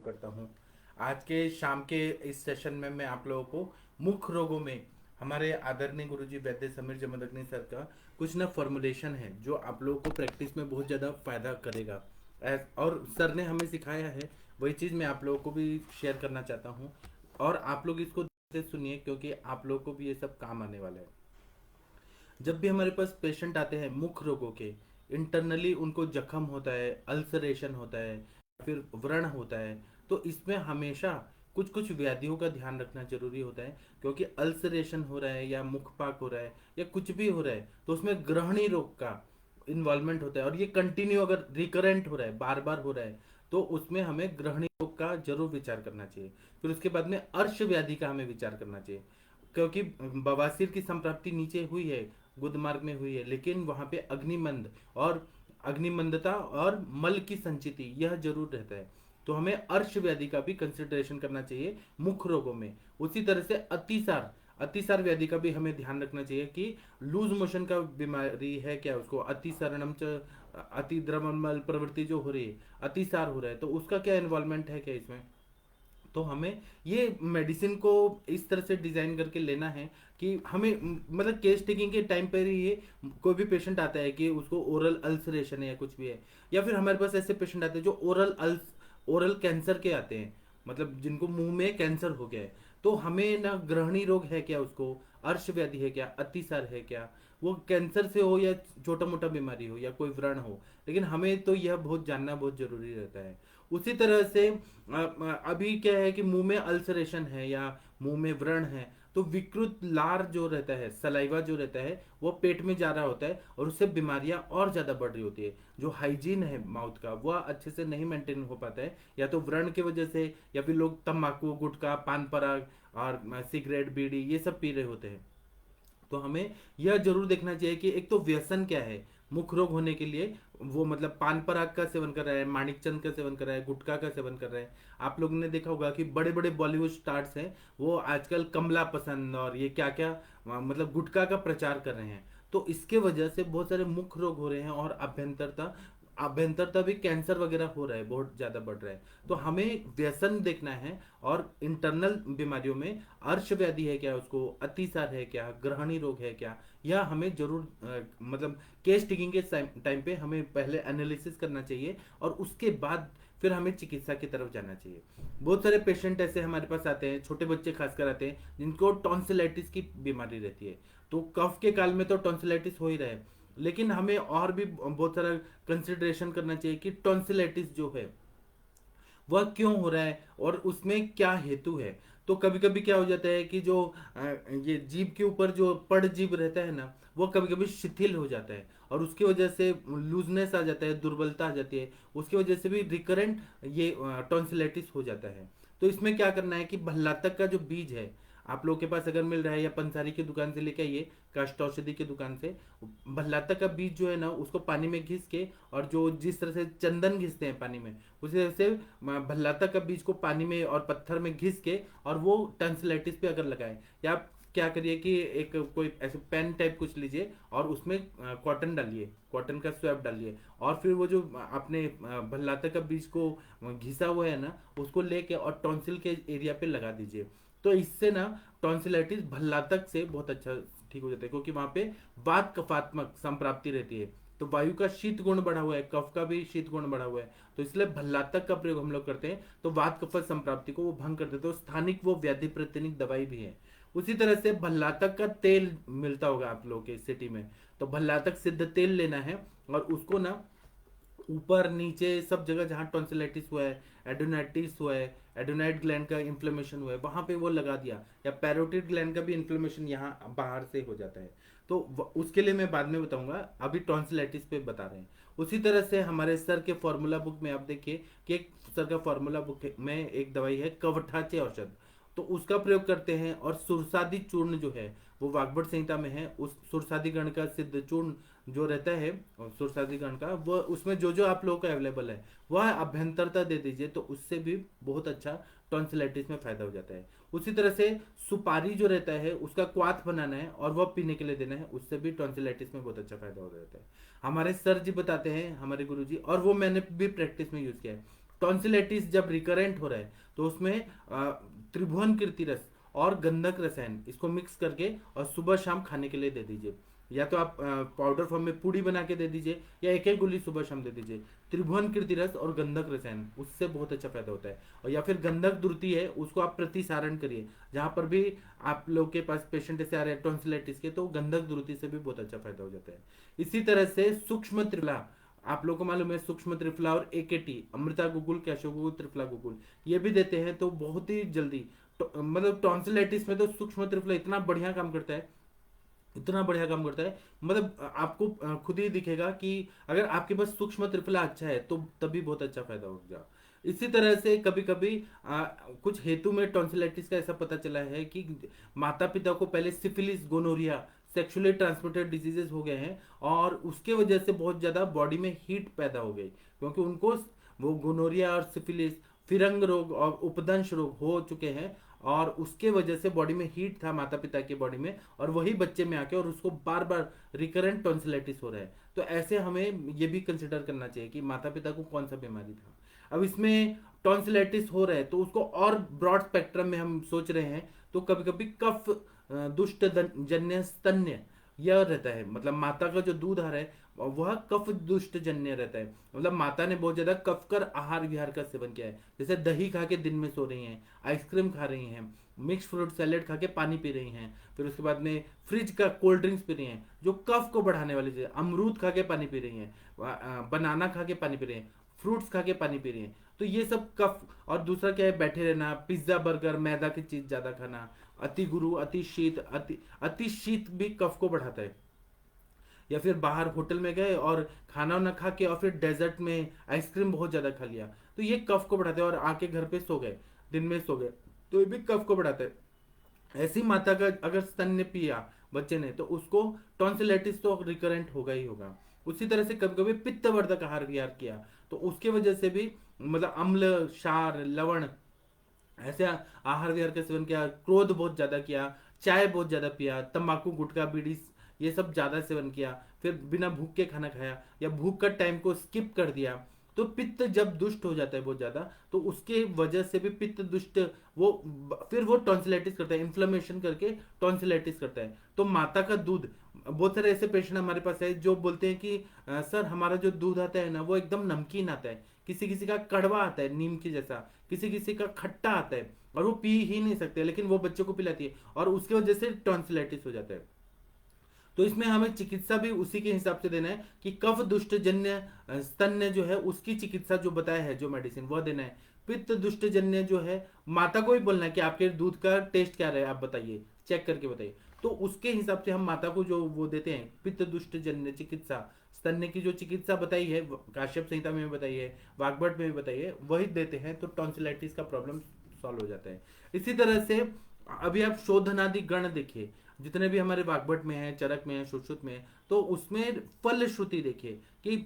करता हूँ। आज के शाम के इस सेशन में मैं आप लोगों को मुख्य रोगों में हमारे आदरणीय गुरुजी वैद्य समीर जमदग्नि सर का कुछ ना फॉर्मुलेशन है जो आप लोगों को प्रैक्टिस में बहुत ज़्यादा फायदा करेगा। और सर ने हमें सिखाया है वही चीज़ मैं आप लोगों को भी शेयर करना चाहता हूँ। और आप लोग इसको ध्यान से सुनिए क्योंकि आप लोगों को भी ये सब काम आने वाला है। जब भी हमारे पास पेशेंट आते हैं मुख्य रोगों के, इंटरनली उनको जख्म होता है, अल्सरेशन होता है, फिर व्रण होता है, तो इसमें हमेशा कुछ कुछ व्याधियों का ध्यान रखना जरूरी होता है। क्योंकि अल्सरेशन हो रहा है या मुखपाक हो रहा है या कुछ भी हो रहा है तो उसमें ग्रहणी रोग का इन्वॉल्वमेंट होता है, और ये कंटिन्यू अगर रिकरेंट हो रहा है, बार बार हो रहा है, तो उसमें हमें ग्रहणी रोग का जरूर विचार करना चाहिए। फिर उसके बाद में अर्श व्याधि का हमें विचार करना चाहिए। क्योंकि बवासीर की संप्राप्ति नीचे हुई है, गुदमार्ग में हुई है, लेकिन वहां पे अग्निमंद और अग्निमंदता और मल की संचिति यह जरूर रहता है। तो हमें अर्श व्याधि का भी कंसिडरेशन करना चाहिए मुख्य रोगों में। उसी तरह से अतिसार अतिसार व्याधि का भी हमें ध्यान रखना चाहिए कि लूज मोशन का बीमारी है क्या, उसको अतिसारणम च अति द्रवमल प्रवृत्ति जो हो रही है, अतिसार हो रहा है, तो उसका क्या इन्वॉल्वमेंट है क्या इसमें। तो हमें ये मेडिसिन को इस तरह से डिजाइन करके लेना है कि हमें मतलब केस टेकिंग के टाइम पर ही ये कोई भी पेशेंट आता है कि उसको ओरल अल्सरेशन है या कुछ भी है, या फिर हमारे पास ऐसे पेशेंट आते हैं जो ओरल कैंसर के आते हैं, मतलब जिनको मुंह में कैंसर हो गया है। तो हमें ना ग्रहणी रोग है क्या, उसको अर्श व्याधि है क्या, अतिसार है क्या, वो कैंसर से हो या छोटा मोटा बीमारी हो या कोई व्रण हो, लेकिन हमें तो यह बहुत जानना बहुत जरूरी रहता है। उसी तरह से अभी क्या है कि मुंह में अल्सरेशन है या मुंह में व्रण है, तो विकृत लार जो रहता है, सलाइवा जो रहता है, वो पेट में जा रहा होता है और उससे बीमारियां और ज्यादा बढ़ रही होती है। जो हाइजीन है माउथ का वह अच्छे से नहीं मेंटेन हो पाता है, या तो व्रण की वजह से, या फिर लोग तंबाकू गुटखा पान पराग और सिगरेट बीड़ी ये सब पी रहे होते हैं। तो हमें यह जरूर देखना चाहिए कि एक तो व्यसन क्या है मुख रोग होने के लिए। वो मतलब पान पराग का सेवन कर रहा है, माणिकचंद का सेवन कर रहा है, गुटखा का सेवन कर रहा है। आप लोगों ने देखा होगा कि बड़े बड़े बॉलीवुड स्टार्स हैं, वो आजकल कमला पसंद और ये क्या क्या मतलब गुटखा का प्रचार कर रहे हैं। तो इसके वजह से बहुत सारे मुख रोग हो रहे हैं, और अभ्यंतरता भी कैंसर वगैरह हो रहा है, बहुत ज्यादा बढ़ रहा है। तो हमें व्यसन देखना है, और इंटरनल बीमारियों में अर्श व्याधि है क्या, उसको अतिसार है क्या, ग्रहणी रोग है क्या, यह हमें जरूर मतलब केस टेकिंग के टाइम पे हमें पहले एनालिसिस करना चाहिए, और उसके बाद फिर हमें चिकित्सा की तरफ जाना चाहिए। बहुत सारे पेशेंट ऐसे हमारे पास आते हैं, छोटे बच्चे खासकर आते हैं, जिनको टॉन्सिलाइटिस की बीमारी रहती है। तो कफ के काल में तो टॉन्सिलाइटिस हो ही रहा है, लेकिन हमें और भी बहुत सारा कंसिडरेशन करना चाहिए कि टॉन्सिलाइटिस जो है वह क्यों हो रहा है और उसमें क्या हेतु है। तो कभी कभी क्या हो जाता है कि जो ये जीभ के ऊपर जो पड़ जीभ रहता है ना, वो कभी कभी शिथिल हो जाता है, और उसकी वजह से लूजनेस आ जाता है, दुर्बलता आ जाती है, उसकी वजह से भी रिकरेंट ये टॉन्सिलाइटिस हो जाता है। तो इसमें क्या करना है कि भल्लातक का जो बीज है आप लोग के पास अगर मिल रहा है, या पंसारी की दुकान से लेके आइए, काष्ठ औषधि की दुकान से, भल्लातक का बीज जो है ना उसको पानी में घिस के, और जो जिस तरह से चंदन घिसते हैं पानी में, उसी तरह से भल्लाता का बीज को पानी में और पत्थर में घिस के, और वो टंसिलाइटिस पे अगर लगाए, या आप क्या करिए कि एक कोई ऐसे पेन टाइप कुछ लीजिए और उसमें कॉटन डालिए, कॉटन का स्वैप डालिए, और फिर वो जो आपने भल्लाता का बीज को घिसा हुआ है ना उसको लेके और टॉन्सिल के एरिया पे लगा दीजिए। तो इससे ना टॉन्सिलाइटिस भल्लातक से बहुत अच्छा ठीक हो जाता है, क्योंकि वहां पे वात कफात्मक संप्राप्ति रहती है। तो वायु का शीत गुण बढ़ा हुआ है, कफ का भी शीत गुण बढ़ा हुआ है, तो इसलिए भल्लातक का प्रयोग हम लोग करते हैं, तो वात कफत संप्राप्ति को वो भंग कर देते हैं। तो स्थानिक वो व्याधि प्रतिनिक दवाई भी है। उसी तरह से भल्लातक का तेल मिलता होगा आप लोगों के सिटी में, तो भल्लातक सिद्ध तेल लेना है, और उसको ना ऊपर नीचे सब जगह जहाँ टॉन्सिलाइटिस हुआ है, एडोनाइटिस हुआ है, एडोनाइट ग्लैंड का इन्फ्लेमेशन हुआ है, वहां पे वो लगा दिया, या पैरोटिड ग्लैंड का भी इन्फ्लेमेशन यहाँ बाहर से हो जाता है, तो उसके लिए मैं बाद में बताऊंगा, अभी टॉन्सिलाइटिस पे बता रहे हैं। उसी तरह से हमारे सर के फॉर्मूला बुक में आप देखिए कि एक सर का फॉर्मूला बुक में एक दवाई है कवठाचे औषध, तो उसका प्रयोग करते हैं। और सुरसादी चूर्ण जो है वो वाग्भट संहिता में है, उस सुरसादी गण का सिद्ध चूर्ण जो रहता है, सुरसादी गण का वो उसमें जो जो आप लोगों को अवेलेबल है वह अभ्यंतरता दे दीजिए, तो उससे भी बहुत अच्छा टॉन्सिलाइटिस में फायदा हो जाता है। उसी तरह से सुपारी जो रहता है उसका क्वाथ बनाना है और वह पीने के लिए देना है, उससे भी टॉन्सिलाइटिस में बहुत अच्छा फायदा हो जाता है। हमारे सर जी बताते हैं, हमारे गुरु जी, और वो मैंने भी प्रैक्टिस में यूज किया है। टॉन्सिलाइटिस जब रिकरेंट हो रहा है तो उसमें त्रिभुवन कीर्ति रस और गंधक रसायन इसको मिक्स करके और सुबह शाम खाने के लिए दे दीजिए। या तो आप पाउडर फॉर्म में पूड़ी बना के दे दीजिए या एक एक गोली सुबह शाम दे दीजिए। त्रिभुवन कीर्ति रस और गंधक रसायन उससे बहुत अच्छा फायदा होता है। और या फिर गंधक द्रुति है उसको आप प्रतिसारण करिए। जहां पर भी आप लोग के पास पेशेंट ऐसे आ रहे हैं टॉन्सिलाइटिस के, तो गंधक द्रुति से भी बहुत अच्छा फायदा हो जाता है। इसी तरह से सूक्ष्म त्रिफला, आप लोगों को मालूम है सूक्ष्म त्रिफला और एकेटी, अमृता गुगुल, कैशो गुगुल, त्रिफला गुगुल, ये भी देते हैं तो बहुत ही जल्दी मतलब टॉन्सिलाइटिस में तो सूक्ष्म त्रिफला इतना बढ़िया काम करता है, इतना बढ़िया काम करता है। मतलब आपको खुद ही दिखेगा कि अगर आपके पास सूक्ष्म त्रिफला अच्छा है तो तभी बहुत अच्छा फायदा होगा। इसी तरह से कभी कभी कुछ हेतु में टॉन्सिलाइटिस का ऐसा पता चला है कि माता पिता को पहले syphilis, gonorrhoea, sexually transmitted diseases हो गए हैं और उसके वजह से बहुत ज्यादा बॉडी में हीट पैदा हो गई, क्योंकि उनको वो गोनोरिया और सिफिलिस, फिरंग रोग और उपदंश रोग हो चुके हैं और उसके वजह से बॉडी में हीट था माता पिता की बॉडी में और वही बच्चे में आके और उसको बार बार रिकरेंट टॉन्सिलाइटिस हो रहा है। तो ऐसे हमें ये भी कंसिडर करना चाहिए कि माता पिता को कौन सा बीमारी था। अब इसमें टॉन्सिलाइटिस हो रहा है तो उसको और ब्रॉड स्पेक्ट्रम में हम सोच रहे हैं तो कभी कभी कफ दुष्ट जन्य स्तन्य यह रहता है, मतलब माता का जो दूध आ रहा है वह कफ दुष्ट जन्य रहता है। मतलब माता ने बहुत ज्यादा कफ कर आहार विहार का सेवन किया है, जैसे दही खा के दिन में सो रही हैं, आइसक्रीम खा रही हैं, मिक्स फ्रूट सैलेड खा के पानी पी रही हैं, फिर उसके बाद में फ्रिज का कोल्ड ड्रिंक्स पी रही हैं जो कफ को बढ़ाने वाली चीज, अमरूद खा के पानी पी रही हैं, बनाना खा के पानी पी रही हैं, फ्रूट्स खा के पानी पी रही हैं, तो ये सब कफ। और दूसरा क्या है, बैठे रहना, पिज्जा बर्गर मैदा की चीज ज्यादा खाना, अति गुरु, अति शीत भी कफ को बढ़ाता है। या फिर बाहर होटल में गए और खाना ना खा के और फिर डेजर्ट में आइसक्रीम बहुत ज्यादा खा लिया तो ये कफ को बढ़ाते हैं। और आके घर पे सो गए, दिन में सो गए, तो ये भी कफ को बढ़ाता है। ऐसी माता का अगर स्तन ने पिया बच्चे ने तो उसको टॉन्सिलाइटिस तो रिकरेंट होगा ही होगा। उसी तरह से कभी कभी पित्तवर्धक आहार विहार किया तो उसके वजह से भी मतलब अम्ल, क्षार, लवण ऐसे आहार विहार का सेवन किया, क्रोध बहुत ज्यादा किया, चाय बहुत ज्यादा पिया, तंबाकू, गुटखा, बीड़ी ये सब ज्यादा सेवन किया, फिर बिना भूख के खाना खाया या भूख का टाइम को स्किप कर दिया, तो पित्त जब दुष्ट हो जाता है बहुत ज्यादा तो उसके वजह से भी पित्त दुष्ट वो फिर वो टॉन्सिलाइटिस करता है, इन्फ्लेमेशन करके टॉन्सिलाइटिस करता है। तो माता का दूध, बहुत सारे ऐसे पेशेंट हमारे पास है जो बोलते हैं कि सर हमारा जो दूध आता है ना वो एकदम नमकीन आता है, किसी किसी का कड़वा आता है नीम की जैसा, किसी किसी का खट्टा आता है और वो पी ही नहीं सकते, लेकिन वो बच्चों को पिलाती है और उसकी वजह से टॉन्सिलाइटिस हो जाता है। तो इसमें हमें चिकित्सा भी उसी के हिसाब से देना है कि कफ दुष्ट जन्य स्तन्य जो है उसकी चिकित्सा जो बताया है, जो मेडिसिन वह देना है। पित्त दुष्ट जन्य जो है माता को ही बोलना है कि आपके दूध का टेस्ट क्या रहा है, आप बताइए, चेक करके बताइए। तो उसके हिसाब से हम माता को जो वो देते हैं पित्त दुष्ट जन्य चिकित्सा, स्तन्य की जो चिकित्सा बताई है काश्यप संहिता में बताई है, वाग्भट में भी बताई है, वही देते हैं तो टॉन्सिलाइटिस का प्रॉब्लम सॉल्व हो जाता है। इसी तरह से अभी आप शोधनादि गण देखिए, जितने भी हमारे वाग्भट में है, चरक में है, सुश्रुत में है, तो उसमें फल श्रुति देखिए कि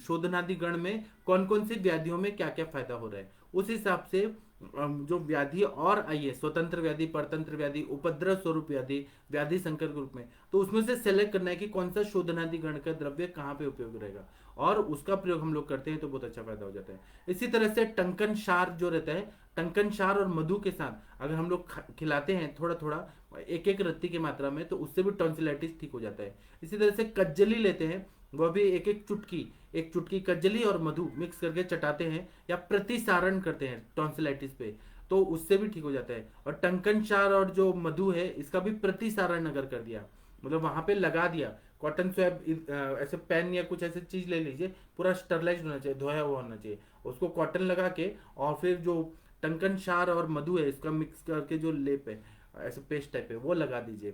शोधनादि गण में कौन कौन सी व्याधियों में क्या क्या फायदा हो रहा है। उस हिसाब से जो व्याधि और आई है, स्वतंत्र व्याधि, परतंत्र व्याधि, उपद्रव स्वरूप व्याधि, व्याधि संकर के रूप में, तो उसमें से सेलेक्ट करना है कि कौन सा शोधनादि गण का द्रव्य कहाँ पे उपयोग रहेगा और उसका प्रयोग हम लोग करते हैं तो बहुत अच्छा फायदा हो जाता है। इसी तरह से टंकन क्षार जो रहता है, टंकन क्षार और मधु के साथ अगर हम लोग खिलाते हैं थोड़ा थोड़ा एक एक रत्ती की मात्रा में तो उससे भी टॉन्सिलाइटिस ठीक हो जाता है। इसी तरह से कज्जली लेते हैं, वह भी एक चुटकी कज्जली और मधु मिक्स करके चटाते हैं या प्रतिसारण करते हैं टॉन्सिलाइटिस पे तो उससे भी ठीक हो जाता है। और टंकन क्षार और जो मधु है इसका भी प्रतिसारण अगर कर दिया, मतलब वहां पे लगा दिया, कॉटन स्वैब ऐसे पेन या कुछ ऐसी चीज ले लीजिए, पूरा स्टरलाइज होना चाहिए, धोया हुआ होना चाहिए, उसको कॉटन लगा के और फिर जो टंकन क्षार और मधु है इसका मिक्स करके जो लेप है ऐसे पेस्ट टाइप है वो लगा दीजिए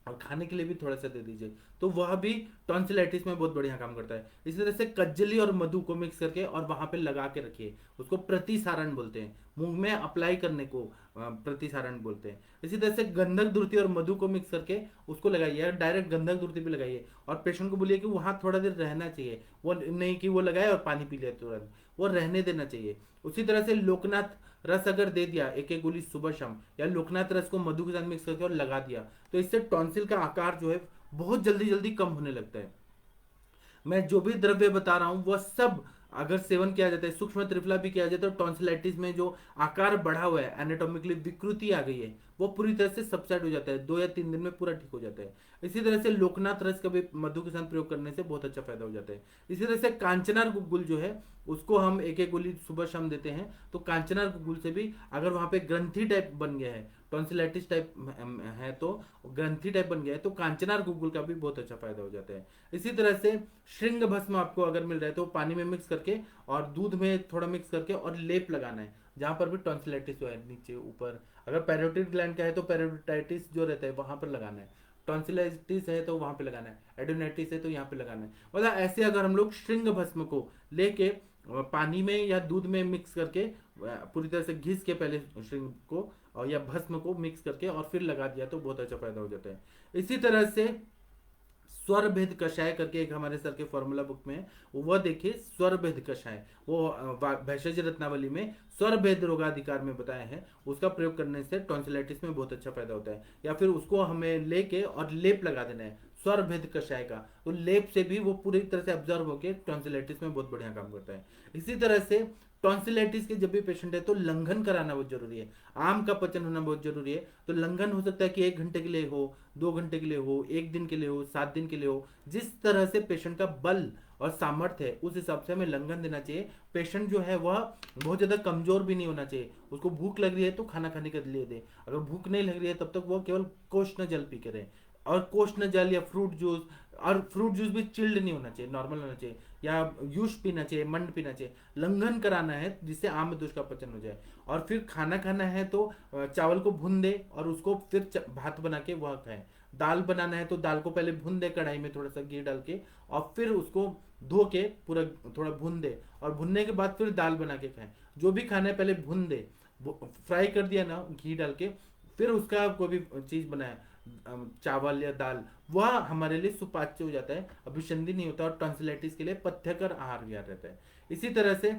और खाने के लिए भी थोड़ा सा दे दीजिए, तो वह भी टॉन्सिलाइटिस में बहुत बढ़िया काम करता है। इसी तरह से कज्जली और मधु को मिक्स करके और वहां पे लगा के रखिए, उसको प्रतिसारण बोलते हैं, मुंह में अप्लाई करने को प्रतिसारण बोलते हैं। इसी तरह से गंधक द्रुति और मधु को मिक्स करके उसको लगाइए, डायरेक्ट गंधक द्रुति भी लगाइए और पेशेंट को बोलिए कि वहां थोड़ा देर रहना चाहिए, वो नहीं कि वो लगाए और पानी पी ले तुरंत, वो रहने देना चाहिए। उसी तरह से लोकनाथ रस अगर दे दिया एक एक गोली सुबह शाम, या लोकनाथ रस को मधु के साथ मिक्स करके और लगा दिया, तो इससे टॉन्सिल का आकार जो है बहुत जल्दी जल्दी कम होने लगता है। मैं जो भी द्रव्य बता रहा हूं वह सब अगर सेवन किया जाता है, सूक्ष्म त्रिफला भी किया जाता है, तो टॉन्सिलाइटिस में जो आकार बढ़ा हुआ है, एनाटॉमिकली विकृति आ गई है, वो पूरी तरह से सबसाइड हो जाता है, 2 या 3 दिन में पूरा ठीक हो जाता है। इसी तरह से लोकनाथ रस का भी मधु के साथ प्रयोग करने से बहुत अच्छा फायदा हो जाता है। इसी तरह से कांचनार गुग्गुल जो है उसको हम एक एक गोली सुबह शाम देते हैं, तो कांचनार गुग्गुल से भी अगर वहां पे ग्रंथि टाइप बन गया है, टॉन्सिलाइटिस टाइप है, तो ग्रंथि टाइप बन गया है, तो कांचनार गुग्गुल का भी बहुत अच्छा फायदा हो जाता है। इसी तरह से श्रृंग भस्म आपको अगर मिल रहा है तो पानी में मिक्स करके और दूध में थोड़ा मिक्स करके और लेप लगाना है जहां पर भी टॉन्सिलाइटिस है, नीचे ऊपर। अगर पैरोटिड ग्लैंड का है तो पैरोटाइटिस जो रहता है वहां पर लगाना है, टॉन्सिलाइटिस है तो वहां पे लगाना है, एडोनाइटिस है तो यहाँ पे लगाना है। मतलब ऐसे अगर हम लोग श्रृंग भस्म को लेके पानी में या दूध में मिक्स करके पूरी तरह से घिस के पहले श्रृंग को और या भस्म को मिक्स करके और फिर लगा दिया तो बहुत अच्छा फायदा हो जाता है। इसी तरह से स्वर भेद कषाय करके एक हमारे सर के फॉर्मूला बुक में है, वह देखिए स्वर भेद कषाय, वो भेषज रत्नावली में स्वर भेद रोगाधिकार में बताया है, उसका प्रयोग करने से टॉन्सिलाइटिस में बहुत अच्छा फायदा होता है। या फिर उसको हमें लेके और लेप लगा देना है स्वर भेद कषाय का, तो लेप से भी वो पूरी तरह से ऑब्जर्व होकर टॉन्सिलाइटिस में बहुत बढ़िया काम करता है। इसी तरह से टॉन्सिलाइटिस के जब भी पेशेंट है तो लंघन कराना बहुत जरूरी है, आम का पचन होना बहुत जरूरी है। तो लंघन हो सकता है कि 1 घंटे के लिए हो, 2 घंटे के लिए हो, 1 दिन के लिए हो, 7 दिन के लिए हो, जिस तरह से पेशेंट का बल और सामर्थ्य है उस हिसाब से हमें लंघन देना चाहिए। पेशेंट जो है वह बहुत ज्यादा कमजोर भी नहीं होना चाहिए, उसको भूख लग रही है तो खाना खाने के लिए दे, अगर भूख नहीं लग रही है तब तक वो केवल कोष्ण जल पी के रहे, और कोष्ण जल या फ्रूट जूस, और फ्रूट जूस भी चिल्ड नहीं होना चाहिए, नॉर्मल होना चाहिए, या यूश पीना चाहिए, मंड पीना चाहिए। लंघन कराना है जिससे आम दूध का पचन हो जाए। और फिर खाना खाना है तो चावल को भून दे और उसको फिर भात बना के वह खाए। दाल बनाना है तो दाल को पहले भून दे कढ़ाई में थोड़ा सा घी डाल के, और फिर उसको धो के पूरा थोड़ा भून दे, और भुनने के बाद फिर दाल बना के खाए। जो भी खाना है पहले भून दे, फ्राई कर दिया ना घी डाल के, फिर उसका कोई भी चीज बनाए, चावल या दाल, वह हमारे लिए सुपाच्य हो जाता है, अभिसंधि नहीं होता, और टॉन्सिलाइटिस के लिए पथ्यकर आहार विहार रहता है। इसी तरह से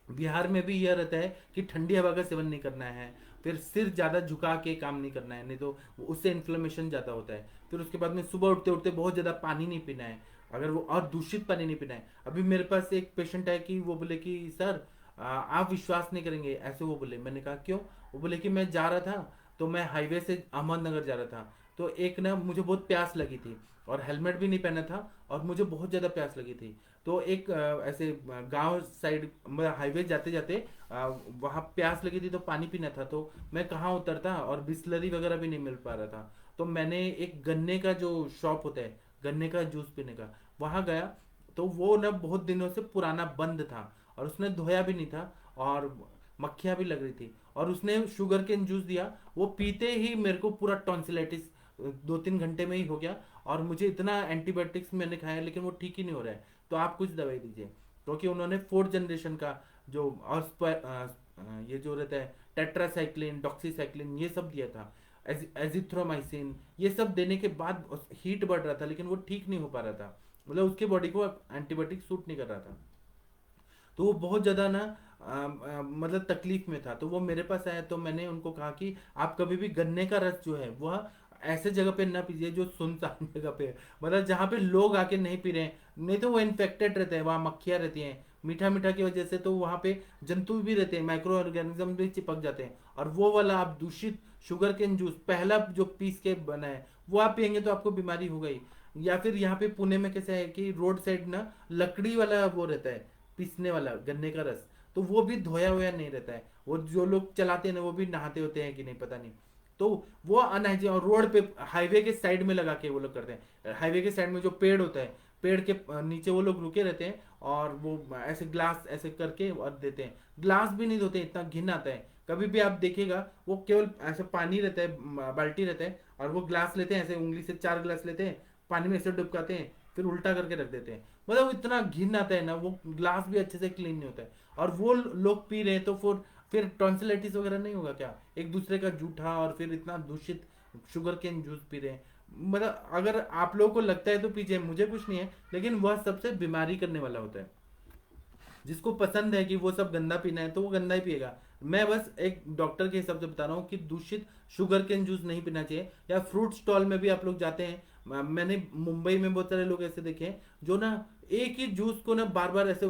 बिहार में भी यह रहता है कि ठंडी हवा का सेवन नहीं करना है, फिर सिर ज्यादा झुका के काम नहीं करना है, नहीं तो उससे इन्फ्लेमेशन ज्यादा होता है। फिर उसके बाद में सुबह उठते उठते बहुत ज्यादा पानी नहीं पीना है, अगर वो और दूषित पानी नहीं पीना है। अभी मेरे पास एक पेशेंट है कि वो बोले कि सर आप विश्वास नहीं करेंगे, ऐसे वो बोले। मैंने कहा क्यों? वो बोले कि मैं जा रहा था, तो मैं हाईवे से अहमदनगर जा रहा था, तो एक ना मुझे बहुत प्यास लगी थी और हेलमेट भी नहीं पहना था और मुझे बहुत ज़्यादा प्यास लगी थी। तो एक ऐसे गांव साइड हाईवे जाते जाते वहाँ प्यास लगी थी तो पानी पीना था, तो मैं कहाँ उतरता और बिस्लरी वगैरह भी नहीं मिल पा रहा था। तो मैंने एक गन्ने का जो शॉप होता है गन्ने का जूस पीने का, वहाँ गया, तो वो ना बहुत दिनों से पुराना बंद था और उसने धोया भी नहीं था और मक्खियाँ भी लग रही थी, और उसने शुगर केन जूस दिया। वो पीते ही मेरे को पूरा टॉन्सिलाइटिस 2-3 घंटे में ही हो गया, और मुझे इतना एंटीबायोटिक्स मैंने खाया लेकिन वो ठीक ही नहीं हो रहा है। तो आप कुछ दवाई दीजिए, क्योंकि उन्होंने 4th जनरेशन का जो ये जो रहता है टेट्रासाइक्लिन, डॉक्सीसाइक्लिन, ये सब दिया था, एजिथ्रोमाइसिन, ये सब देने के बाद हीट बढ़ रहा था लेकिन वो ठीक नहीं हो पा रहा था, मतलब उसके बॉडी को एंटीबायोटिक सूट नहीं कर रहा था। तो वो बहुत ज़्यादा ना मतलब तकलीफ में था। तो वो मेरे पास आया, तो मैंने उनको कहा कि आप कभी भी गन्ने का रस जो है वह ऐसे जगह पे ना पीजिए जो सुनसान जगह पे है, मतलब जहाँ पे लोग आके नहीं पी रहे हैं, नहीं तो वो इन्फेक्टेड रहते हैं, वहाँ मक्खियाँ रहती हैं मीठा मीठा की वजह से, तो वहाँ पे जंतु भी रहते हैं, माइक्रो ऑर्गेनिज्म भी चिपक जाते हैं। और वो वाला आप दूषित शुगर केन जूस पहला जो पीस के बना है वो आप पियेंगे तो आपको बीमारी हो गई। या फिर यहाँ पे पुणे में कैसा है कि रोड साइड ना लकड़ी वाला वो रहता है पीसने वाला गन्ने का रस, तो वो भी धोया हुआ नहीं रहता है, वो जो लोग चलाते हैं ना वो भी नहाते होते हैं कि नहीं पता नहीं, तो वो अनहाइजीन। और रोड पे हाईवे के साइड में लगा के वो लोग करते हैं, हाईवे के साइड में जो पेड़ होता है, पेड़ के नीचे वो लोग रुके रहते हैं और वो ऐसे ग्लास ऐसे करके और देते हैं, ग्लास भी नहीं धोते, इतना घिन आता है। कभी भी आप देखिएगा वो केवल ऐसे पानी रहता है, बाल्टी रहता है, और वो ग्लास लेते हैं, ऐसे उंगली से 4 ग्लास लेते हैं, पानी में ऐसे डुबकाते हैं, फिर उल्टा करके रख देते हैं। मतलब इतना घिन आता है ना, वो ग्लास भी अच्छे से क्लीन नहीं होता है, और वो लोग पी रहे हैं, तो फिर टॉन्सिलाइटिस वगैरह नहीं होगा क्या? एक दूसरे का जूठा और फिर इतना दूषित शुगर केन जूस पी रहे हैं। मतलब अगर आप लोगों को लगता है तो पीजिए, मुझे कुछ नहीं है, लेकिन वह सबसे बीमारी करने वाला होता है। जिसको पसंद है कि वो सब गंदा पीना है तो वो गंदा ही पिएगा। मैं बस एक डॉक्टर के हिसाब से बता रहा हूँ कि दूषित शुगर केन जूस नहीं पीना चाहिए। या फ्रूट स्टॉल में भी आप लोग जाते हैं, मैंने मुंबई में बहुत सारे लोग ऐसे देखे हैं जो ना एक ही जूस को ना बार बार ऐसे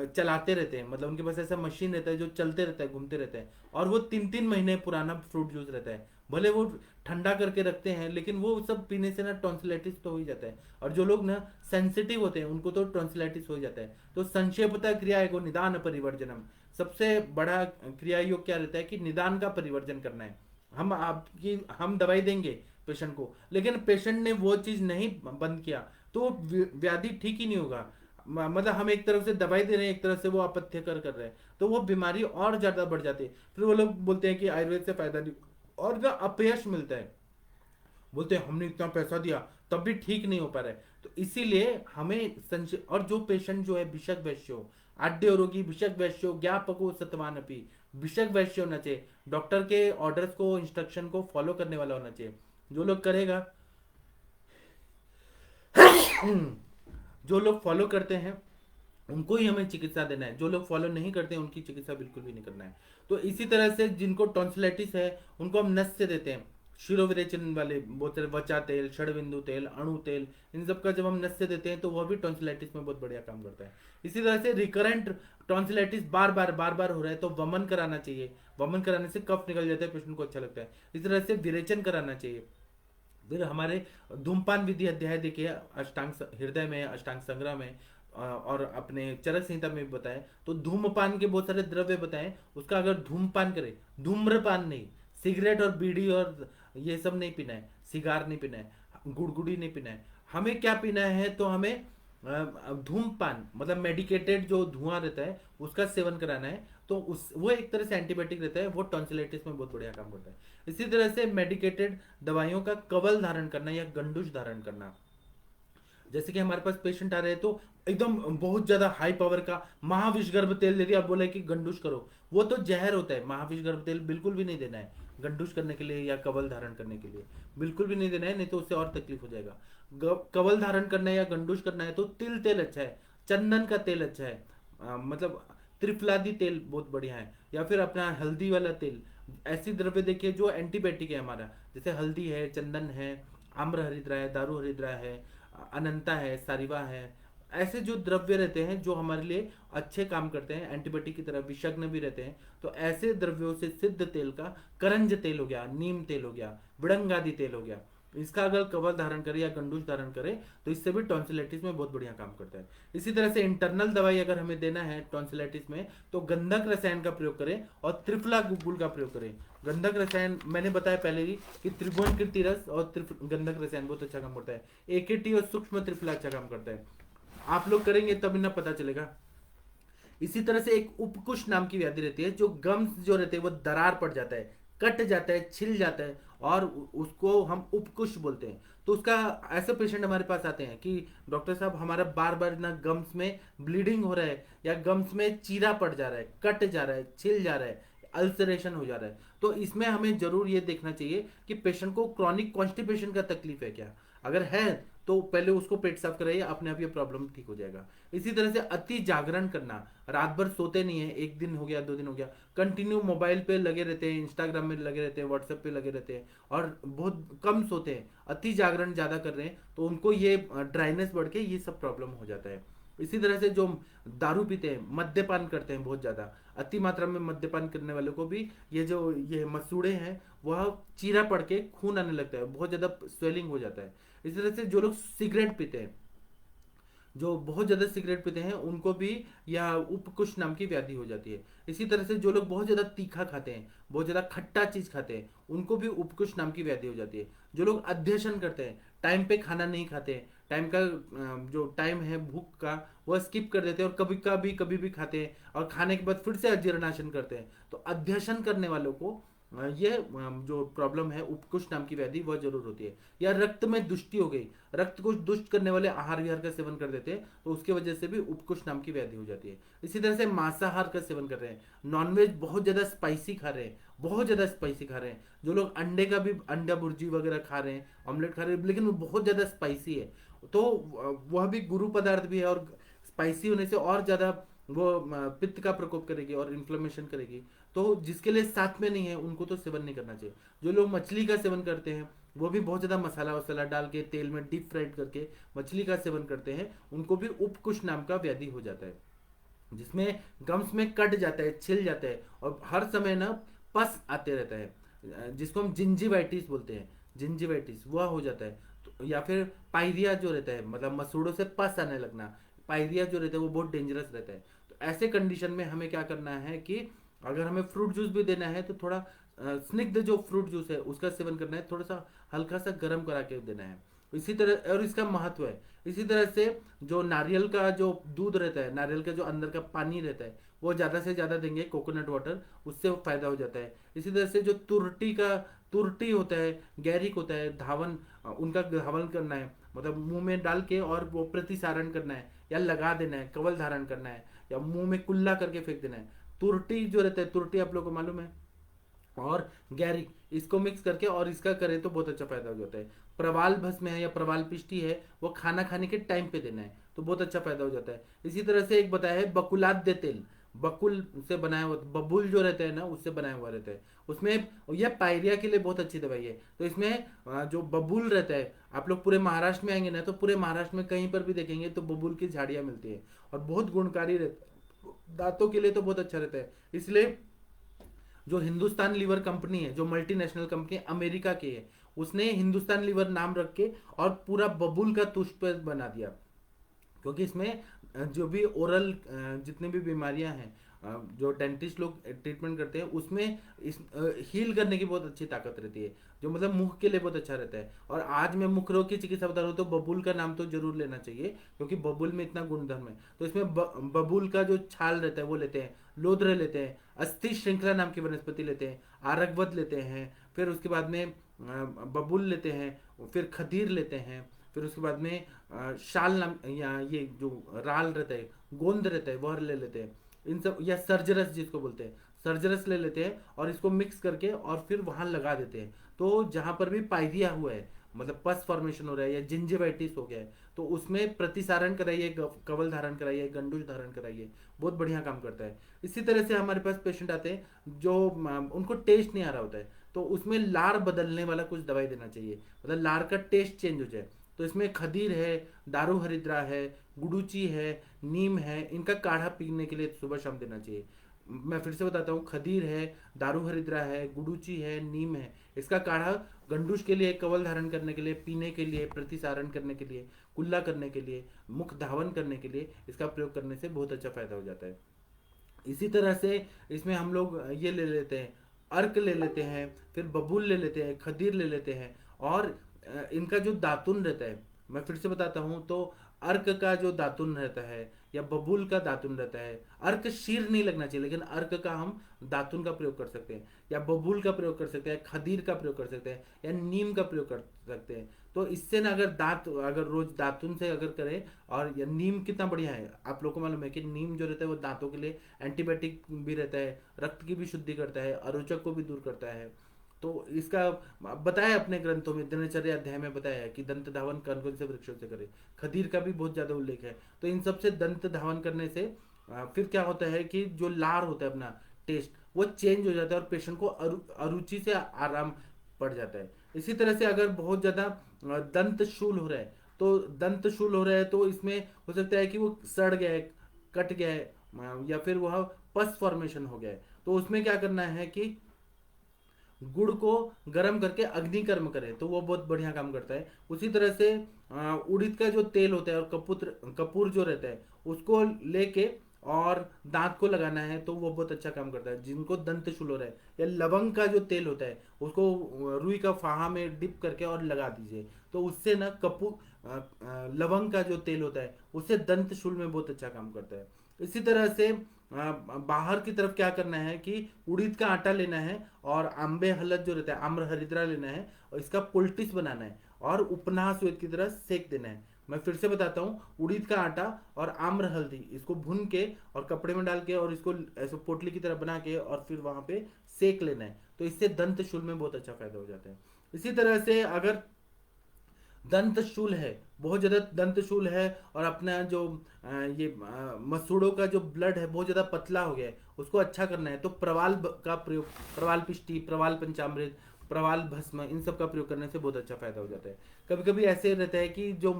चलाते रहते हैं, मतलब उनके पास ऐसा मशीन रहता है जो चलते रहता है, घूमते रहता है, और वो 3 3 महीने पुराना फ्रूट जूस रहता है। भले वो ठंडा करके रखते हैं, लेकिन वो सब पीने से ना टॉन्सिलाइटिस तो हो ही जाता है। और जो लोग ना सेंसिटिव होते हैं उनको तो टॉन्सिलाइटिस हो ही जाता है। तो संक्षेपता क्रिया है को निदान परिवर्जनम, सबसे बड़ा क्रिया योग क्या रहता है कि निदान का परिवर्जन करना है। हम दवाई देंगे पेशेंट को, लेकिन पेशेंट ने वो चीज नहीं बंद किया तो वो व्याधि ठीक ही नहीं होगा। मतलब हम एक तरफ से दवाई दे रहे हैं, एक तरफ से वो अपथ्य कर रहे हैं, तो वो बीमारी और ज्यादा बढ़ जाती है। फिर वो लोग बोलते हैं कि आयुर्वेद से फायदा नहीं, और ना अपयश मिलता है, बोलते हैं हमने इतना पैसा दिया तब भी ठीक नहीं हो पा रहा है। तो इसीलिए हमें संशय, और जो पेशेंट जो है भिषक वैश्य हो, आड्य रोगी भिषक वैश्य हो, ज्ञापको सतवान अपी, भिषक वैश्य होना चाहिए, डॉक्टर के ऑर्डर्स को, इंस्ट्रक्शन को फॉलो करने वाला होना चाहिए। जो लोग करेगा जो लोग फॉलो करते हैं उनको ही हमें चिकित्सा देना है, जो लोग फॉलो नहीं करते हैं उनकी चिकित्सा बिल्कुल भी नहीं करना है। तो इसी तरह से जिनको टॉन्सिलाइटिस है उनको हम नस से देते हैं, शिरोविरेचन वाले बोलते हैं वचा तेल, षडबिंदु तेल, अणु तेल, इन सब का जब हम नस से देते हैं तो वह भी टॉन्सिलाइटिस में बहुत बढ़िया काम करता है। इसी तरह से रिकरेंट टॉन्सिलाइटिस बार बार हो रहा है तो वमन कराना चाहिए, वमन कराने से कफ निकल जाता है, पेशेंट को अच्छा लगता है। इस तरह से विरेचन कराना चाहिए। फिर हमारे धूमपान विधि अध्याय देखिए, अष्टांग हृदय में, अष्टांग संग्रह में, और अपने चरक संहिता में भी बताए, तो धूमपान के बहुत सारे द्रव्य बताएं। उसका अगर धूमपान करे, धूम्रपान नहीं, सिगरेट और बीड़ी और ये सब नहीं पीना है, सिगार नहीं पीना है, गुड़गुड़ी नहीं पीना है। हमें क्या पीना है, तो हमें धूमपान मतलब मेडिकेटेड जो धुआं रहता है उसका सेवन कराना है। तो उस वो एक तरह से एंटीबायोटिक रहता है, वो टॉन्सिलाइटिस में बहुत बढ़िया काम करता है। इसी तरह से मेडिकेटेड दवाइयों का कवल धारण करना या गंडूश धारण करना। जैसे कि हमारे पास पेशेंट आ रहे हैं तो एकदम बहुत ज्यादा हाई पावर का महाविष गर्भ तेल दे दिया, आप बोले कि गंडूश करो, वो तो जहर होता है। महाविष गर्भ तेल बिल्कुल भी नहीं देना है गंडूश करने के लिए या कवल धारण करने के लिए, बिल्कुल भी नहीं देना है, नहीं तो उससे और तकलीफ हो जाएगा। कवल धारण करना है या गंडूश करना है तो तिल तेल अच्छा है, चंदन का तेल अच्छा है, मतलब त्रिफलादी तेल बहुत बढ़िया है, या फिर अपना हल्दी वाला तेल। ऐसी द्रव्य देखिए जो एंटीबायोटिक है हमारा, जैसे हल्दी है, चंदन है, आम्र हरिद्रा है, दारू हरिद्रा है, अनंता है, सारिवा है। ऐसे जो द्रव्य रहते हैं जो हमारे लिए अच्छे काम करते हैं, एंटीबायोटिक की तरह विषग्न भी रहते हैं, तो ऐसे द्रव्यों से सिद्ध तेल का करंज तेल हो गया, नीम तेल हो गया, विड़ंगादि तेल हो गया, इसका अगर कवल धारण करे या गंडूश धारण करे तो इससे भी टॉन्सिलाइटिस में बहुत बढ़िया काम करता है। इसी तरह से इंटरनल दवाई अगर हमें देना है टॉन्सिलाइटिस में तो गंधक रसायन का प्रयोग करें और त्रिफला गुग्गुल का प्रयोग करें। गंधक रसायन मैंने बताया पहले ही कि त्रिभुवन कीर्ति रस और गंधक रसायन बहुत अच्छा काम करता है। एकेटी और सूक्ष्म त्रिफला अच्छा काम करता है, आप लोग करेंगे तब इन्हें पता चलेगा। इसी तरह से एक उपकुश नाम की व्याधि रहती है, जो गम्स जो रहते हैं वो दरार पड़ जाता है, कट जाता है, छिल जाता है, और उसको हम उपकुश बोलते हैं। तो उसका ऐसे पेशेंट हमारे पास आते हैं कि डॉक्टर साहब हमारा बार बार ना गम्स में ब्लीडिंग हो रहा है या गम्स में चीरा पड़ जा रहा है, कट जा रहा है, छिल जा रहा है, अल्सरेशन हो जा रहा है। तो इसमें हमें जरूर ये देखना चाहिए कि पेशेंट को क्रॉनिक कॉन्स्टिपेशन का तकलीफ है क्या। अगर है तो पहले उसको पेट साफ कराइए, अपने आप ये प्रॉब्लम ठीक हो जाएगा। इसी तरह से अति जागरण करना, रात भर सोते नहीं है, एक दिन हो गया, 2 दिन हो गया, कंटिन्यू मोबाइल पे लगे रहते हैं, इंस्टाग्राम में लगे रहते हैं, व्हाट्सएप पे लगे रहते हैं, और बहुत कम सोते हैं, अति जागरण ज्यादा कर रहे हैं, तो उनको ये ड्राइनेस बढ़ के ये सब प्रॉब्लम हो जाता है। इसी तरह से जो दारू पीते हैं, मद्यपान करते हैं बहुत ज्यादा, अति मात्रा में मद्यपान करने वालों को भी ये मसूड़े हैं वह चीरा पड़ के खून आने लगता है, बहुत ज्यादा स्वेलिंग हो जाता है। इसी तरह से जो लोग सिगरेट पीते हैं, जो बहुत ज्यादा सिगरेट पीते हैं उनको भी या उपकुश नाम की व्याधि हो जाती है। इसी तरह से जो लोग बहुत ज्यादा तीखा खाते हैं, बहुत ज्यादा खट्टा चीज खाते हैं, उनको भी उपकुश नाम की व्याधि हो जाती है। जो लोग अध्यशन करते हैं, टाइम पे खाना नहीं खाते, टाइम का जो टाइम है भूख का वह स्किप कर देते हैं और कभी भी खाते हैं और खाने के बाद फिर से अजीर्णाशन करते हैं, तो अध्यशन करने वालों को ये जो प्रॉब्लम है उपकुश नाम की व्याधि वह जरूर होती है। या रक्त में दुष्टि हो गई, रक्त को दुष्ट करने वाले आहार विहार का सेवन कर देते हैं तो उसके वजह से भी उपकुश नाम की व्याधि हो जाती है। इसी तरह से मांसाहार का सेवन कर रहे हैं, नॉनवेज बहुत ज्यादा स्पाइसी खा रहे हैं, बहुत ज्यादा स्पाइसी खा रहे हैं, जो लोग अंडे का भी अंडा भुर्जी वगैरह खा रहे हैं, ऑमलेट खा रहे हैं, लेकिन वो बहुत ज्यादा स्पाइसी है, तो वह भी गुरु पदार्थ भी है, और स्पाइसी होने से और ज्यादा वो पित्त का प्रकोप करेगी और इन्फ्लेमेशन करेगी। तो जिसके लिए साथ में नहीं है उनको तो सेवन नहीं करना चाहिए। जो लोग मछली का सेवन करते हैं वो भी बहुत ज़्यादा मसाला वसाला डाल के तेल में डीप फ्राइड करके मछली का सेवन करते हैं, उनको भी उपकुश नाम का व्याधि हो जाता है, जिसमें गम्स में कट जाता है, छिल जाता है और हर समय ना पस आते रहता है, जिसको हम जिंजीवाइटिस बोलते हैं, जिंजीवाइटिस वह हो जाता है। तो या फिर पायरिया जो रहता है, मतलब मसूड़ों से पस आने लगना, पायरिया जो रहता है वो बहुत डेंजरस रहता है। तो ऐसे कंडीशन में हमें क्या करना है कि अगर हमें फ्रूट जूस भी देना है तो थोड़ा स्निग्ध जो फ्रूट जूस है उसका सेवन करना है, थोड़ा सा हल्का सा गर्म करा के देना है। इसी तरह और इसका महत्व है, इसी तरह से जो नारियल का जो दूध रहता है, नारियल का जो अंदर का पानी रहता है वो ज़्यादा से ज़्यादा देंगे, कोकोनट वाटर, उससे फायदा हो जाता है। इसी तरह से जो तुरटी होता है, गैरिक होता है, धावन, उनका धावन करना है, मतलब मुंह में डाल के और वो प्रतिसारण करना है या लगा देना है, कवल धारण करना है या मुंह में कुल्ला करके फेंक देना है। तुरटी जो रहता है, तुरटी आप लोग को मालूम है, और गैरिक, इसको मिक्स करके और इसका करें तो बहुत अच्छा फायदा हो जाता है। प्रवाल भस्म है या प्रवाल पिष्टी है वो खाना खाने के टाइम पे देना है तो बहुत अच्छा फायदा हो जाता है। इसी तरह से एक बताया है बकुलाद्य तेल, बकुल से बनाया हुआ, बबुल जो रहता है ना उससे बनाया हुआ रहता है, उसमें यह पायरिया के लिए बहुत अच्छी दवाई है। तो इसमें जो बबुल रहता है, आप लोग पूरे महाराष्ट्र में आएंगे ना तो पूरे महाराष्ट्र में कहीं पर भी देखेंगे तो बबुल की झाड़ियाँ मिलती है और बहुत गुणकारी रहता है, दांतों के लिए तो बहुत अच्छा रहता है। इसलिए जो हिंदुस्तान लीवर कंपनी है, जो मल्टीनेशनल कंपनी अमेरिका की है, उसने हिंदुस्तान लीवर नाम रख के और पूरा बबूल का टूथपेस्ट बना दिया, क्योंकि इसमें जो भी ओरल जितनी भी बीमारियां हैं, जो डेंटिस्ट लोग ट्रीटमेंट करते हैं उसमें इस हील करने की बहुत अच्छी ताकत रहती है, जो मतलब मुंह के लिए बहुत अच्छा रहता है। और आज मैं मुख रोग की चिकित्सा बता रहा हूँ तो बबूल का नाम तो जरूर लेना चाहिए, क्योंकि बबूल में इतना गुणधर्म है। तो इसमें बबूल का जो छाल रहता है वो लेते हैं, लोद्र लेते हैं, अस्थि श्रृंखला नाम की वनस्पति लेते हैं, आरकवत लेते हैं, फिर उसके बाद में बबूल लेते हैं, फिर खदीर लेते हैं, फिर उसके बाद में शाल नाम या ये जो राल रहता है, गोंद रहता है वह ले लेते हैं, इन सब, या सर्जरस जिसको बोलते हैं, सर्जरस ले लेते हैं और इसको मिक्स करके और फिर वहां लगा देते हैं। तो जहां पर भी पाइरिया हुआ है, मतलब पस फॉर्मेशन हो रहा है या जिंजिवाइटिस हो गया है, तो उसमें प्रतिसारण कराइए, कवल धारण कराइए, गंडूज धारण कराइए, बहुत बढ़िया काम करता है। इसी तरह से हमारे पास पेशेंट आते हैं जो उनको टेस्ट नहीं आ रहा होता है, तो उसमें लार बदलने वाला कुछ दवाई देना चाहिए, मतलब लार का टेस्ट चेंज हो जाए। तो इसमें खदीर है, दारू हरिद्रा है, गुडूची है, नीम है, इनका काढ़ा पीने के लिए सुबह शाम देना चाहिए। मैं फिर से बताता हूँ, खदीर है, दारू हरिद्रा है, गुडूची है, नीम है, इसका काढ़ा गंडूश के लिए, कवल धारण करने के लिए, पीने के लिए, प्रतिसारण करने के लिए, कुल्ला करने के लिए, मुख धावन करने के लिए इसका प्रयोग करने से बहुत अच्छा फायदा हो जाता है। इसी तरह से इसमें हम लोग ये ले लेते हैं, अर्क ले लेते हैं, फिर बबूल ले लेते हैं, खदीर ले लेते हैं, और इनका जो दातुन रहता है, मैं फिर से बताता हूँ, तो अर्क का जो दातुन रहता है या बबूल का दातुन रहता है, अर्क शीर नहीं लगना चाहिए, लेकिन अर्क का हम दातुन का प्रयोग कर सकते हैं, या बबूल का प्रयोग कर सकते हैं, खदीर का प्रयोग कर सकते हैं, या नीम का प्रयोग कर सकते हैं। तो इससे ना अगर दांत, अगर रोज दातुन से अगर करें, और या नीम कितना बढ़िया है, आप लोगों को मालूम है कि नीम जो रहता है वो दांतों के लिए एंटीबायोटिक भी रहता है, रक्त की भी शुद्धि करता है, अरोचक को भी दूर करता है। तो इसका बताया अपने ग्रंथों में, दिनचर्या अध्याय में बताया है कि दंत धावन कौन कौन से वृक्षों से करे, खदीर का भी बहुत ज्यादा उल्लेख है। तो इन सब से दंत धावन करने से फिर क्या होता है कि जो लार होता है अपना टेस्ट वो चेंज हो जाता है और पेशेंट को अरुचि से आराम पड़ जाता है। इसी तरह से अगर बहुत ज्यादा दंत शूल हो रहा है, तो दंत शूल हो रहा है तो इसमें हो सकता है कि वो सड़ गया है, कट गया है, या फिर वह पस फॉर्मेशन हो गया है। तो उसमें क्या करना है कि गुड़ को गर्म करके अग्नि कर्म करें तो वो बहुत बढ़िया काम करता है। उसी तरह से उड़द का जो तेल होता है और कपूर जो रहता है उसको लेके और दांत को लगाना है तो वो बहुत अच्छा काम करता है। जिनको दंत शूल हो रहा है, या लवंग का जो तेल होता है उसको रुई का फाहा में डिप करके और लगा दीजिए, तो उससे ना लवंग का जो तेल होता है उससे दंत शूल में बहुत अच्छा काम करता है। इसी तरह से बाहर की तरफ क्या करना है कि उड़द का आटा लेना है और आंबे हलद जो रहता है, आम्र हरिद्रा लेना है और इसका पोल्टिस बनाना है और उपनाह श्वेत की तरह सेक देना है। मैं फिर से बताता हूँ, उड़द का आटा और आम्र हल्दी इसको भून के और कपड़े में डाल के और इसको ऐसे पोटली की तरह बना के और फिर वहां पे सेक लेना है, तो इससे दंत शूल में बहुत अच्छा फायदा हो जाता है। इसी तरह से अगर दंतशूल है, बहुत ज्यादा दंतशूल है, और अपना जो ये मसूड़ों का जो ब्लड है बहुत ज्यादा पतला हो गया है, उसको अच्छा करना है तो का प्रयोग, प्रवाल पिष्टी, प्रवाल पंचामृत, प्रवाल भस्म, इन सब का प्रयोग करने से बहुत अच्छा फायदा हो जाता है। कभी कभी ऐसे रहता है कि जो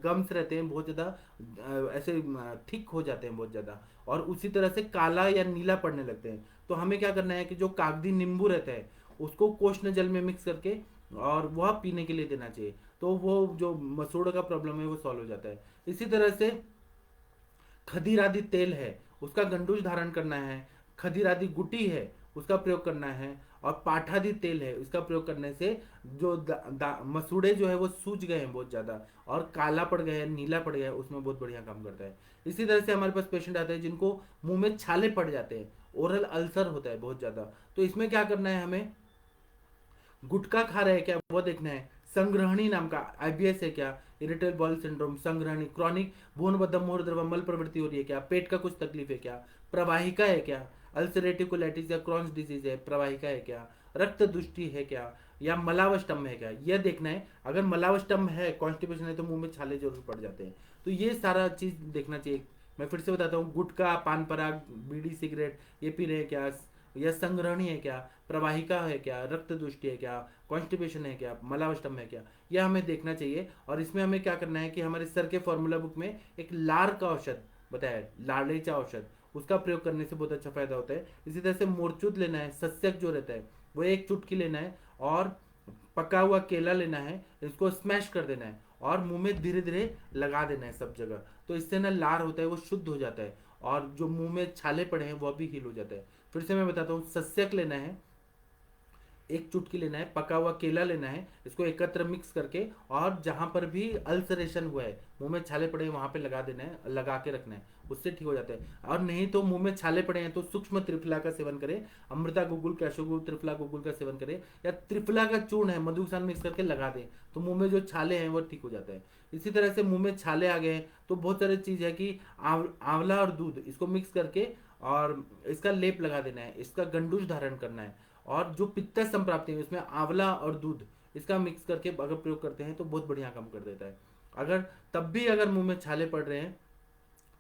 गम्स रहते हैं बहुत ज्यादा ऐसे थिक हो जाते हैं बहुत ज्यादा, और उसी तरह से काला या नीला पड़ने लगते हैं। तो हमें क्या करना है कि जो कागदी नींबू रहता है उसको कोष्ण जल में मिक्स करके और वह पीने के लिए देना चाहिए, तो वो जो मसूड़ का प्रॉब्लम है वो सॉल्व हो जाता है। इसी तरह से खदीर आदि तेल है उसका गंडूज धारण करना है, खदीर आदि गुटी है उसका प्रयोग करना है, और पाठादि तेल है उसका प्रयोग करने से जो मसूड़े जो है वो सूज गए हैं बहुत ज़्यादा, और काला पड़ गया है, नीला पड़ गया है, उसमें बहुत बढ़िया काम करता है। इसी तरह से हमारे पास पेशेंट आते हैं जिनको मुंह में छाले पड़ जाते हैं, ओरल अल्सर होता है बहुत ज़्यादा, तो इसमें क्या करना है हमें, गुटखा खा रहे हैं क्या वो देखना है, संग्रहणी नाम का आईबीएस है क्या, इरिटेबल बॉल सिंड्रोम, संग्रहणी, क्रॉनिक भ्रूण मोर द्रव मल प्रवृत्ति हो रही है क्या, पेट का कुछ तकलीफ है क्या, प्रवाहिका है क्या, अल्सरेटिव कोलाइटिस या क्रॉन्स डिजीज है, प्रवाहिका है क्या, रक्त दुष्टि है क्या, या मलावष्टम है क्या, यह देखना है। अगर मलावष्टम है, कॉन्स्टिपेशन है, तो मुंह में छाले जरूर पड़ जाते हैं, तो ये सारा चीज देखना चाहिए। मैं फिर से बताता हूँ, गुटखा, पान पराग, बीड़ी, सिगरेट ये पी रहे हैं क्या, यह संग्रहणी है क्या, प्रवाहिका है क्या, रक्त दुष्टि है क्या, कॉन्स्टिपेशन है क्या, मलावष्टम है क्या, यह हमें देखना चाहिए। और इसमें हमें क्या करना है कि हमारे सर के फॉर्मूला बुक में एक लार का औषध बताया है, लाड़ेचा औषध, उसका प्रयोग करने से बहुत अच्छा फायदा होता है। इसी तरह से मोरचूत लेना है, सस्यक जो रहता है वो एक चुटकी लेना है, और पका हुआ केला लेना है, इसको स्मैश कर देना है और मुंह में धीरे धीरे लगा देना है सब जगह, तो इससे ना लार होता है वो शुद्ध हो जाता है, और जो मुंह में छाले पड़े हैं वह भी हील हो जाता है। फिर से मैं बताता हूँ, सस्यक लेना है, एक चुटकी लेना है, पका हुआ केला लेना है, इसको एकत्र मिक्स करके, और जहां पर भी अल्सरेशन हुआ है, मुंह में छाले पड़े हैं वहां पे लगा देना है, लगा के रखना है, उससे ठीक हो जाता है। और नहीं तो मुंह में छाले पड़े हैं तो सूक्ष्म त्रिफला का सेवन करें, अमृता गुगुल, कैशोगुल, त्रिफला गुगुल का सेवन करें, या त्रिफला का चूर्ण है मधु के साथ मिक्स करके लगा दें, तो मुंह में जो छाले हैं वो ठीक हो जाता है। इसी तरह से मुंह में छाले आ गए तो बहुत सारी चीज है कि आंवला और दूध इसको मिक्स करके और इसका लेप लगा देना है, इसका गंडूश धारण करना है, और जो पित्त संप्राप्ति है उसमें आंवला और दूध इसका मिक्स करके अगर प्रयोग करते हैं तो बहुत बढ़िया काम कर देता है। अगर तब भी अगर मुंह में छाले पड़ रहे हैं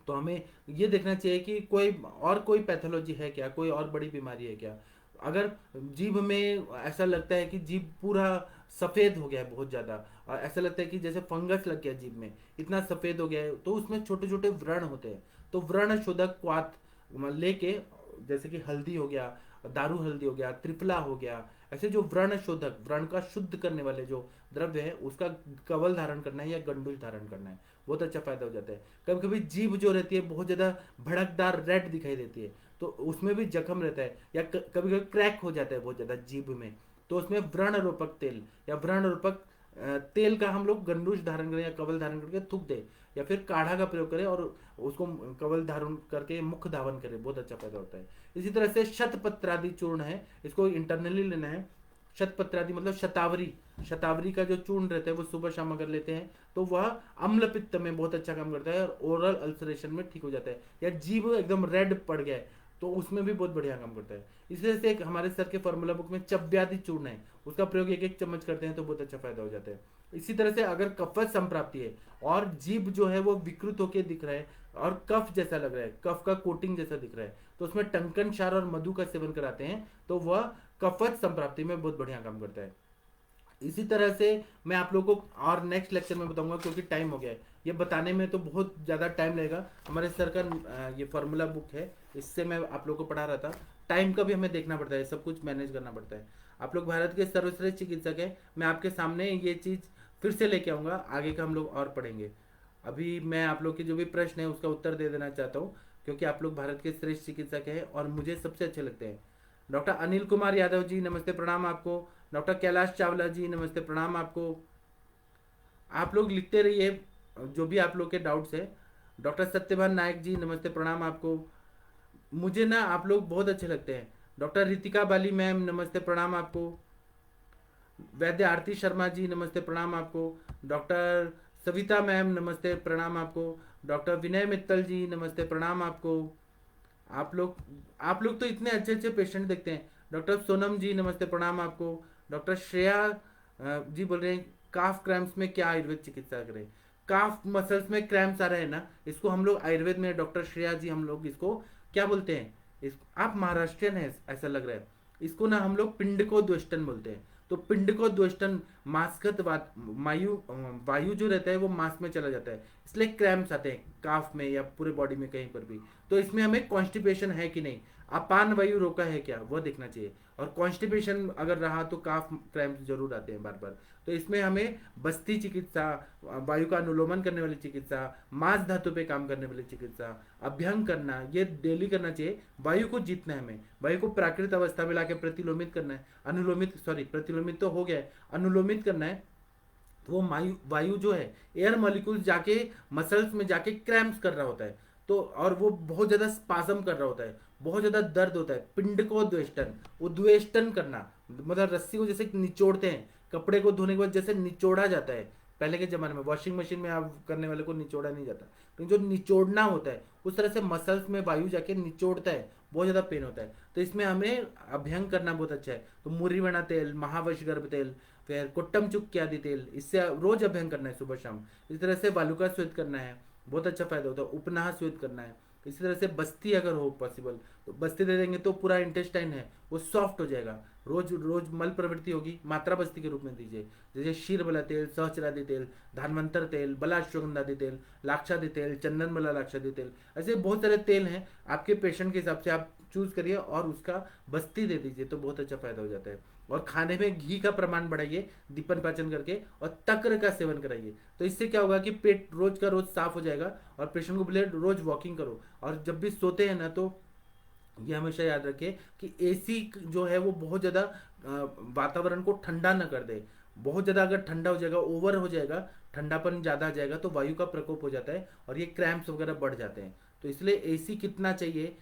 तो हमें ये देखना चाहिए कि कोई पैथोलॉजी है क्या, कोई और बड़ी बीमारी है क्या। अगर जीभ में ऐसा लगता है कि जीभ पूरा सफेद हो गया है बहुत ज्यादा, और ऐसा लगता है कि जैसे फंगस लग गया जीभ में, इतना सफेद हो गया है, तो उसमें छोटे छोटे व्रण होते हैं, तो व्रण शोधक क्वाथ लेके, जैसे कि हल्दी हो गया, दारू हल्दी हो गया, त्रिफला हो गया, ऐसे जो व्रण शोधक, व्रण का शुद्ध करने वाले जो द्रव्य है उसका कवल धारण करना है या गंडूज धारण करना है, बहुत अच्छा फायदा हो जाता है। कभी कभी जीभ जो रहती है बहुत ज्यादा भड़कदार रेड दिखाई देती है, तो उसमें भी जख्म रहता है, या कभी कभी क्रैक हो जाता है बहुत ज्यादा जीभ में, तो उसमें व्रण रोपक तेल या व्रण रोपक तेल का हम लोग गंडूज धारण करें या कवल धारण करके थूक दे, या फिर काढ़ा का प्रयोग करें और उसको कवल धारण करके मुख धावन करें, बहुत अच्छा फायदा होता है। इसी तरह से शतपत्रादि चूर्ण है, इसको इंटरनली लेना है। शतपत्रादि मतलब शतावरी, शतावरी का जो चूर्ण रहता है वो सुबह शाम अगर लेते हैं तो वह अम्ल पित्त में बहुत अच्छा काम करता है और ओरल अल्सरेशन में ठीक हो जाता है, या जीभ एकदम रेड पड़ गया है तो उसमें भी बहुत बढ़िया काम करता है। इसी तरह से एक हमारे सर के फॉर्मूला बुक में चव्यादि चूर्ण है, उसका प्रयोग एक एक चम्मच करते हैं तो बहुत अच्छा फायदा हो जाता है। इसी तरह से अगर कफत संप्राप्ति है और जीभ जो है वो विकृत होकर दिख रहा है और कफ जैसा लग रहा है, कफ का कोटिंग जैसा दिख रहा है, तो उसमें टंकन क्षार और मधु का सेवन कराते हैं तो वह कफत संप्राप्ति में बहुत बढ़िया काम करता है। इसी तरह से मैं आप लोगों को और नेक्स्ट लेक्चर में बताऊंगा, क्योंकि टाइम हो गया है, ये बताने में तो बहुत ज़्यादा टाइम लगेगा। हमारे सर का ये फॉर्मूला बुक है, इससे मैं आप लोगों को पढ़ा रहा था, टाइम का भी हमें देखना पड़ता है, सब कुछ मैनेज करना पड़ता है। आप लोग भारत के सर्वश्रेष्ठ चिकित्सक हैं, मैं आपके सामने ये चीज़ फिर से लेके आऊँगा, आगे का हम लोग और पढ़ेंगे। अभी मैं आप लोग के जो भी प्रश्न है उसका उत्तर दे देना चाहता हूँ, क्योंकि आप लोग भारत के श्रेष्ठ चिकित्सक हैं और मुझे सबसे अच्छे लगते हैं। डॉक्टर अनिल कुमार यादव जी नमस्ते, प्रणाम आपको। डॉक्टर कैलाश चावला जी नमस्ते, प्रणाम आपको। आप लोग लिखते रहिए जो भी आप लोग के डाउट्स है। डॉक्टर सत्यभान नायक जी नमस्ते, प्रणाम आपको। मुझे ना आप लोग बहुत अच्छे लगते हैं। डॉक्टर रितिका बाली मैम नमस्ते, प्रणाम आपको। वैद्य आरती शर्मा जी नमस्ते, प्रणाम आपको। डॉक्टर सविता मैम नमस्ते, प्रणाम आपको। डॉक्टर विनय मित्तल जी नमस्ते, प्रणाम आपको। आप लोग तो इतने अच्छे अच्छे पेशेंट देखते हैं। डॉक्टर सोनम जी नमस्ते, प्रणाम आपको। डॉक्टर श्रेया जी बोल रहे हैं काफ क्रैम्प्स में क्या आयुर्वेद चिकित्सा करें। काफ मसल्स में क्रैम्प्स आ रहे हैं ना, इसको हम लोग आयुर्वेद में डॉक्टर श्रेया जी हम लोग इसको क्या बोलते हैं, इस आप महाराष्ट्रियन है ऐसा लग रहा है, इसको ना हम लोग पिंडकोद्वेष्टन बोलते हैं। तो पिंडकोद्वेष्टन मांसगत वायु वायु जो रहता है वो मांस में चला जाता है, इसलिए क्रैम्प्स आते हैं काफ में या पूरे बॉडी में कहीं पर भी। तो इसमें हमें कॉन्स्टिपेशन है कि नहीं, अपान वायु रोका है क्या, वह देखना चाहिए। और कॉन्स्टिपेशन अगर रहा तो काफ क्रैम्प्स जरूर आते हैं बार बार। तो इसमें हमें बस्ती चिकित्सा, वायु का अनुलोमन करने वाली चिकित्सा, मांस धातु पे काम करने वाली चिकित्सा, अभ्यंग करना, ये डेली करना चाहिए। वायु को जीतना है हमें, वायु को प्राकृत अवस्था में लाके प्रतिलोमित करना है, अनुलोमित सॉरी प्रतिलोमित तो हो गया है, अनुलोमित करना है। तो वो वायु जो है एयर मॉलिक्यूल जाके मसल्स में जाके क्रैम्प्स कर रहा होता है, तो और वो बहुत ज्यादा स्पाजम कर रहा होता है, बहुत ज्यादा दर्द होता है। पिंड को द्वेष्टन, उद्वेष्टन करना मतलब रस्सी को जैसे निचोड़ते हैं, कपड़े को धोने के बाद जैसे निचोड़ा जाता है, पहले के जमाने में वॉशिंग मशीन में आप करने वाले को निचोड़ा नहीं जाता, तो जो निचोड़ना होता है उस तरह से मसल्स में वायु जाके निचोड़ता है, बहुत ज्यादा पेन होता है। तो इसमें हमें अभ्यंग करना बहुत अच्छा है। तो मुर्रीवणा तेल, महावशगर्भ तेल, फिर कुट्टम चुक्की आदि तेल, इससे रोज अभ्यंग करना है सुबह शाम। इस तरह से वालुका स्वेद करना है, बहुत अच्छा फायदा होता है। उपनाह स्वेद करना है। इसी तरह से बस्ती अगर हो पॉसिबल तो बस्ती दे देंगे तो पूरा इंटेस्टाइन है वो सॉफ्ट हो जाएगा। रोज रोज मल प्रवृत्ति होगी, मात्रा बस्ती के रूप में दीजिए, जैसे क्षीरबला तेल, सहस्रादि तेल, धानवंतर तेल, बलाश्वगंधादि तेल, लाक्षादि तेल, चंदन बला लाक्षादि तेल, ऐसे बहुत सारे तेल हैं। आपके पेशेंट के हिसाब से आप चूज करिए और उसका बस्ती दे दीजिए तो बहुत अच्छा फायदा हो जाता है। और खाने में घी का प्रमाण बढ़ाइए दीपन पाचन करके, और तक्र का सेवन कराइए। तो इससे क्या होगा कि पेट रोज का रोज साफ हो जाएगा। और पेशेंट को बोले रोज वॉकिंग करो। और जब भी सोते हैं ना तो ये हमेशा याद रखें कि एसी जो है वो बहुत ज़्यादा वातावरण को ठंडा ना कर दे। बहुत ज़्यादा अगर ठंडा हो जाएगा, ओवर हो जाएगा, ठंडापन ज़्यादा आ जाएगा तो वायु का प्रकोप हो जाता है और ये क्रैम्प्स वगैरह बढ़ जाते हैं। तो इसलिए एसी कितना चाहिए,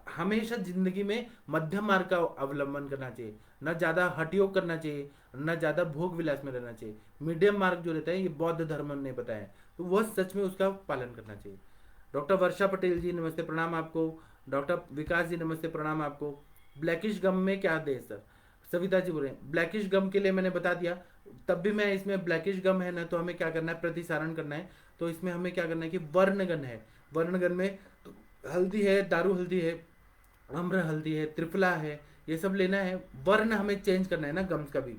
हमेशा जिंदगी में मध्यम मार्ग का अवलंबन करना चाहिए, न ज़्यादा हठयोग करना चाहिए, न ज़्यादा भोग विलास में रहना चाहिए। मीडियम मार्ग जो रहता है ये बौद्ध धर्म ने बताया है, तो वह सच में उसका पालन करना चाहिए। डॉक्टर वर्षा पटेल जी नमस्ते प्रणाम आपको। डॉक्टर विकास जी नमस्ते प्रणाम आपको। ब्लैकिश गम में क्या दें सर, सविता जी बोल रहे हैं ब्लैकिश गम के लिए मैंने बता दिया। तब भी मैं इसमें ब्लैकिश गम है ना तो हमें क्या करना है, प्रतिसारण करना है। तो इसमें हमें क्या करना है कि वर्णगन है, वर्णगन में तो हल्दी है, दारू हल्दी है, अम्र हल्दी है, त्रिफला है, ये सब लेना है। वर्ण हमें चेंज करना है ना गम्स का भी,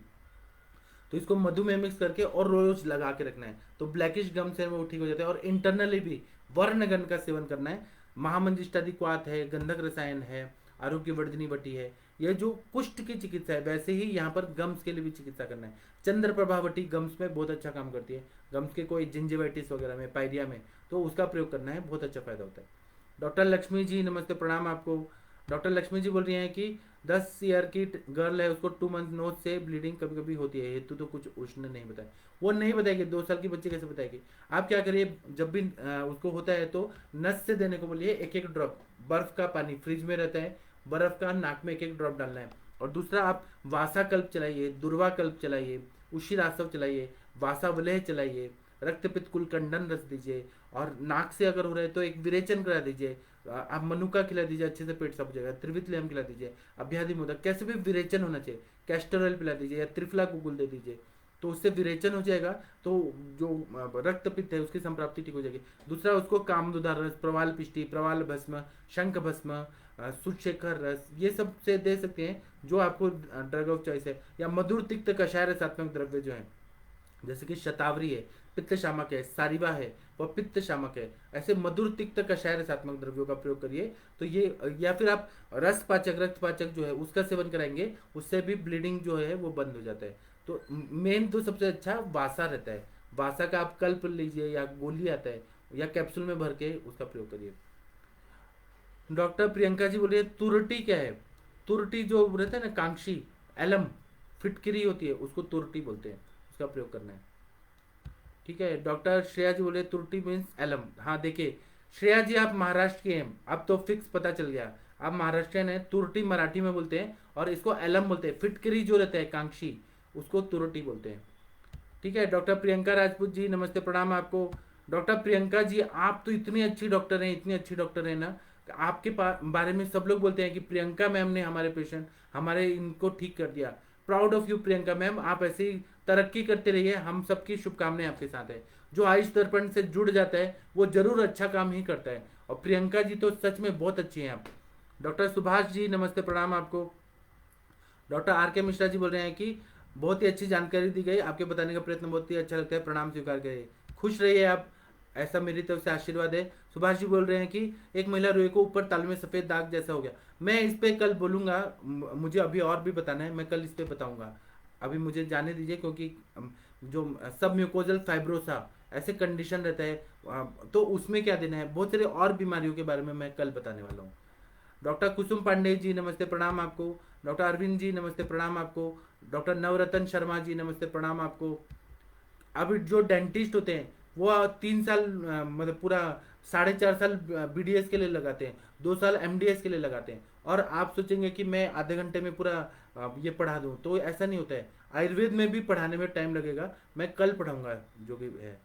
तो इसको मधु में मिक्स करके और रोज लगा के रखना है तो ब्लैकिश गम से वो ठीक हो जाता है। और इंटरनली भी वर्णगन का सेवन करना है। महामंजिष्टादि क्वाथ है, गंधक रसायन है, आरोग्य वर्धनी वटी है, यह जो कुष्ठ की चिकित्सा है वैसे ही यहाँ पर गम्स के लिए भी चिकित्सा करना है। चंद्र प्रभावटी गम्स में बहुत अच्छा काम करती है, गम्स के कोई जिंजिवाइटिस वगैरह में, पायरिया में, तो उसका प्रयोग करना है, बहुत अच्छा फायदा होता है। डॉक्टर लक्ष्मी जी नमस्ते प्रणाम आपको। डॉक्टर लक्ष्मी जी बोल रही हैं कि 10 ईयर की गर्ल है, उसको 2 मंथ नोज से ब्लीडिंग कभी कभी होती है, हेतु तो कुछ उसने नहीं बताया। वो नहीं बताएगी, 2 साल की बच्ची कैसे बताएगी। आप क्या करिए, जब भी उसको होता है तो नस से देने को बोलिए, एक एक ड्रॉप बर्फ का पानी फ्रिज में रहता है, बर्फ का नाक में एक एक ड्रॉप डालना है। और दूसरा आप वासा कल्प चलाइए, दुर्वा कल्प चलाइए, उशिरासव चलाइए, वासा वलय चलाइए, रक्तपित्त कुलकंडन रस दीजिए। और नाक से अगर हो रहा है तो एक विरेचन करा दीजिए, आप मनुका खिला दीजिए, अच्छे से पेट साफ हो जाएगा। त्रिवित लेम खिला दीजिए, अभ्याधि मोदक, कैसे भी विरेचन होना चाहिए। कैस्टर ऑयल पिला दीजिए या त्रिफला गुगुल दे दीजिए, तो उससे विरेचन हो जाएगा, तो जो रक्त पित्त है उसकी संप्राप्ति ठीक हो जाएगी। दूसरा उसको कामदुधार रस, प्रवाल पिष्टि, प्रवाल भस्म, शंख भस्म, सुशेखर रस, ये सब से दे सकते हैं जो आपको ड्रग ऑफ चॉइस है। या मधुर तिक्त कषाय रसात्मक द्रव्य जो है, जैसे कि शतावरी है, पित्त शामक है, सारिवा है, वह पित्त शामक है, ऐसे मधुर तिक्त कषाय रसात्मक द्रव्यों का प्रयोग करिए। तो ये, या फिर आप रस पाचक, रक्त पाचक जो है उसका सेवन कराएंगे, उससे भी ब्लीडिंग जो है वो बंद हो जाता है। तो मेन तो सबसे अच्छा वासा रहता है, वासा का आप कल्प लीजिए या गोली आता है या कैप्सूल में भर के उसका प्रयोग करिए। डॉक्टर प्रियंका जी बोलिए तुरटी क्या है। तुरटी जो रहता है ना, कांक्षी, एलम, फिटकिरी होती है, उसको तुरटी बोलते हैं, उसका प्रयोग करना है। ठीक है। डॉक्टर श्रेया जी बोले तुरटी मीन्स एलम। हाँ देखिए श्रेया जी, आप महाराष्ट्र के हैं, अब तो फिक्स पता चल गया, आप महाराष्ट्रियन हैं। तुरटी मराठी में बोलते हैं और इसको एलम बोलते हैं। फिटकरी जो रहता है कांक्षी, उसको तुरटी बोलते हैं। ठीक है। डॉक्टर प्रियंका राजपूत जी नमस्ते प्रणाम आपको। डॉक्टर प्रियंका जी, आप तो इतनी अच्छी डॉक्टर हैं, इतनी अच्छी डॉक्टर हैं ना, आपके बारे में सब लोग बोलते हैं कि प्रियंका मैम ने हमारे पेशेंट, हमारे इनको ठीक कर दिया। Proud of you Priyanka ma'am, आप ऐसे ही तरक्की करते रहिए, हम सबकी शुभकामनाएं आपके साथ है। जो आयुष दर्पण से जुड़ जाता है वो जरूर अच्छा काम ही करता है, और प्रियंका जी तो सच में बहुत अच्छी हैं आप। डॉक्टर सुभाष जी नमस्ते प्रणाम आपको। डॉक्टर आर के मिश्रा जी बोल रहे हैं कि बहुत ही अच्छी जानकारी दी गई, आपके बताने का प्रयत्न बहुत ही अच्छा लगता है, प्रणाम स्वीकार करिए, खुश रहिए आप, ऐसा मेरी तरफ से आशीर्वाद है। सुभाष जी बोल रहे हैं कि एक महिला रोए को ऊपर तालू में सफेद दाग जैसा हो गया। मैं इस पे कल बोलूंगा, मुझे अभी और भी बताना है, मैं कल इस पे बताऊंगा, अभी मुझे जाने दीजिए, क्योंकि जो सब म्यूकोजल फाइब्रोसा ऐसे कंडीशन रहता है, तो उसमें क्या देना है, बहुत सारी और बीमारियों के बारे में मैं कल बताने वाला हूँ। डॉक्टर कुसुम पांडे जी नमस्ते प्रणाम आपको। डॉक्टर अरविंद जी नमस्ते प्रणाम आपको। डॉक्टर नवरतन शर्मा जी नमस्ते प्रणाम आपको। अभी जो डेंटिस्ट होते हैं वो 3 साल मतलब पूरा 4.5 साल बीडीएस के लिए लगाते हैं, 2 साल एमडीएस के लिए लगाते हैं, और आप सोचेंगे कि मैं आधे घंटे में पूरा ये पढ़ा दूं, तो ऐसा नहीं होता है। आयुर्वेद में भी पढ़ाने में टाइम लगेगा, मैं कल पढ़ाऊंगा जो भी है।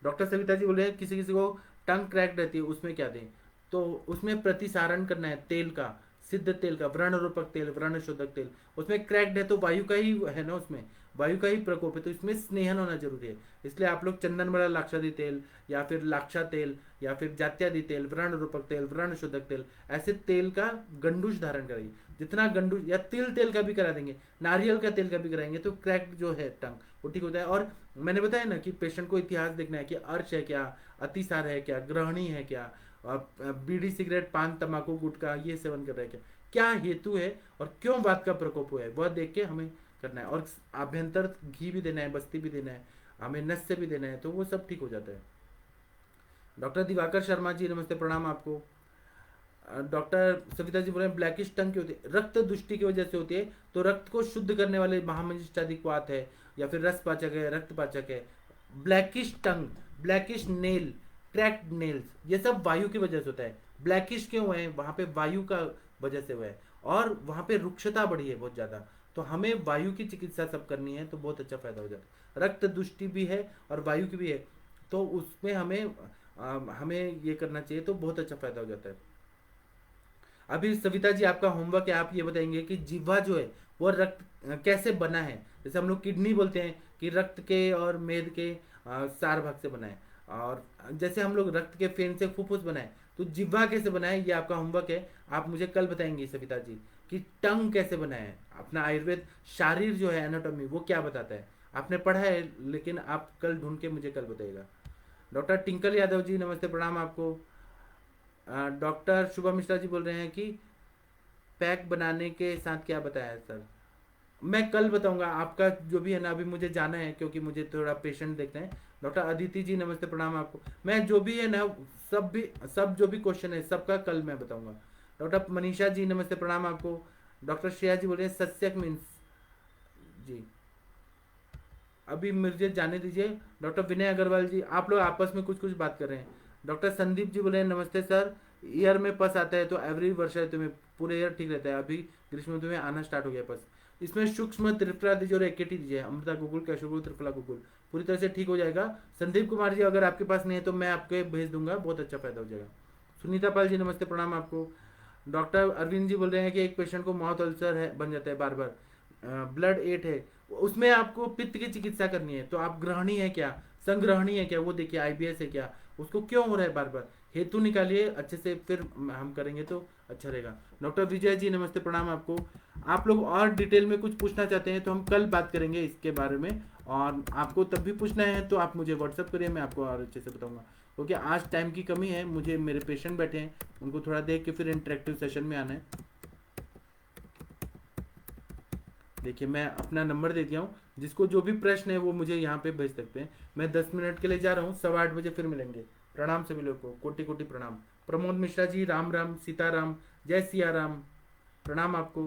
डॉक्टर सविता जी बोल रहे हैं किसी किसी को टंग क्रैक रहती है, उसमें क्या दें, तो उसमें प्रतिसारण करना है तेल का, सिद्ध तेल का, व्रण रूपक तेल, व्रण शोधक तेल। उसमें क्रैक्ड है तो वायु का ही है ना, उसमें वायु का ही प्रकोप है, तो इसमें स्नेहन होना जरूरी है। इसलिए आप लोग चंदन बड़ा लाक्षादी तेल, या फिर लाक्षा तेल, या फिर जात्यादि तेल, व्रण रूपक तेल, व्रण शोधक तेल, ऐसे तेल का गंडूश धारण करेंगे। जितना गंडूश, या तिल तेल का भी करा देंगे, नारियल का तेल का भी कराएंगे, तो क्रैक जो है टंग वो ठीक होता है। और मैंने बताया ना कि पेशेंट को इतिहास देखना है कि अर्श है क्या, अतिसार है क्या, ग्रहणी है क्या, और बीड़ी सिगरेट पान तंबाकू गुटखा ये सेवन कर रहे हैं क्या, क्या हेतु है और क्यों बात का प्रकोप हुआ है, वह देख के हमें करना है। और आभ्यंतर घी भी देना है, बस्ती भी देना है, हमें नस से भी देना है, तो वो सब ठीक हो जाता है। डॉक्टर दिवाकर शर्मा जी नमस्ते प्रणाम आपको। डॉक्टर सविता जी बोल रहे हैं ब्लैकिश टंग की होती है, रक्त दुष्टि की वजह से होती है, तो रक्त को शुद्ध करने वाले महामंजिष्ठादिक वात है, या फिर रस पाचक है, रक्त पाचक है। ब्लैकिश टंग, ब्लैकिश नेल, क्रैक्ड नेल्स, ये सब वायु की वजह से होता है। ब्लैकिश क्यों हुए हैं, वहां पे वायु का वजह से हुआ है, और वहां पे रुक्षता बढ़ी है बहुत ज्यादा, तो हमें वायु की चिकित्सा सब करनी है, तो बहुत अच्छा फायदा हो जाता है। रक्त दुष्टि भी है और वायु की भी है, तो उसमें हमें ये करना चाहिए, तो बहुत अच्छा फायदा हो जाता है। अभी सविता जी आपका होमवर्क है, आप ये बताएंगे कि जिह्वा जो है वो रक्त कैसे बना है। जैसे हम लोग किडनी बोलते हैं कि रक्त के और मेद के सार भाग से बना है, और जैसे हम लोग रक्त के फेन से फुफ्फुस बनाए, तो जिह्वा कैसे बना है, ये आपका होमवर्क है, आप मुझे कल बताएंगे सविता जी कि टंग कैसे बना है। अपना आयुर्वेद शारीर जो है एनाटॉमी वो क्या बताता है, आपने पढ़ा है, लेकिन आप कल ढूंढ के मुझे कल बताइएगा। डॉक्टर टिंकल यादव जी नमस्ते प्रणाम आपको। डॉक्टर शुभम मिश्रा जी बोल रहे हैं कि पैक बनाने के साथ क्या बताया है सर, मैं कल बताऊंगा, आपका जो भी है ना, अभी मुझे जाना है क्योंकि मुझे थोड़ा पेशेंट देखना है। डॉक्टर अदिति जी नमस्ते प्रणाम आपको। मैं जो भी है ना, सब जो भी क्वेश्चन है सबका कल मैं बताऊंगा। डॉक्टर मनीषा जी नमस्ते प्रणाम आपको। डॉक्टर श्रेया जी बोल रहे हैं सस्यक मीन्स जी, अभी मुझे जाने दीजिए। डॉक्टर विनय अग्रवाल जी, आप लोग आपस में कुछ कुछ बात कर रहे हैं। डॉक्टर संदीप जी बोले नमस्ते सर, ईयर में पस आता है तो एवरी वर्षा ऋतु में पूरे ईयर ठीक रहता है, अभी ग्रीष्म ऋतु में आना स्टार्ट हो गया पस, इसमें सूक्ष्म त्रिफला दीजिए और एकेटी दीजिए, अमृता गुगुल कैशोगुल त्रिफला गुगुल, पूरी तरह से ठीक हो जाएगा। संदीप कुमार जी अगर आपके पास नहीं है तो मैं आपके भेज दूंगा, बहुत अच्छा फायदा हो जाएगा। सुनीता पाल जी नमस्ते प्रणाम आपको। डॉक्टर अरविंद जी बोल रहे हैं कि एक पेशेंट को माउथ अल्सर है बन जाता है बार बार, ब्लड 8 है, उसमें आपको पित्त की चिकित्सा करनी है, तो आप ग्रहणी है क्या, संग्रहणी है क्या, वो देखिए, आईबीएस है क्या, उसको क्यों हो रहा है बार बार, हेतु निकालिए अच्छे से, फिर हम करेंगे तो अच्छा रहेगा। डॉक्टर विजय जी नमस्ते प्रणाम आपको। आप लोग और डिटेल में कुछ पूछना चाहते हैं तो हम कल बात करेंगे इसके बारे में, और आपको तब भी पूछना है तो आप मुझे व्हाट्सअप करिए, मैं आपको और अच्छे से बताऊंगा, क्योंकि आज टाइम की कमी है, मुझे मेरे पेशेंट बैठे हैं उनको थोड़ा देख के फिर इंटरेक्टिव सेशन में आना है। देखिए मैं अपना नंबर दे दिया हूँ, जिसको जो भी प्रश्न है वो मुझे यहाँ पे भेज सकते हैं। मैं 10 मिनट के लिए जा रहा हूँ, 8:15 फिर मिलेंगे। प्रणाम सभी लोगों को, कोटि कोटि प्रणाम। प्रमोद मिश्रा जी राम राम, सीताराम, जय सिया राम, प्रणाम आपको।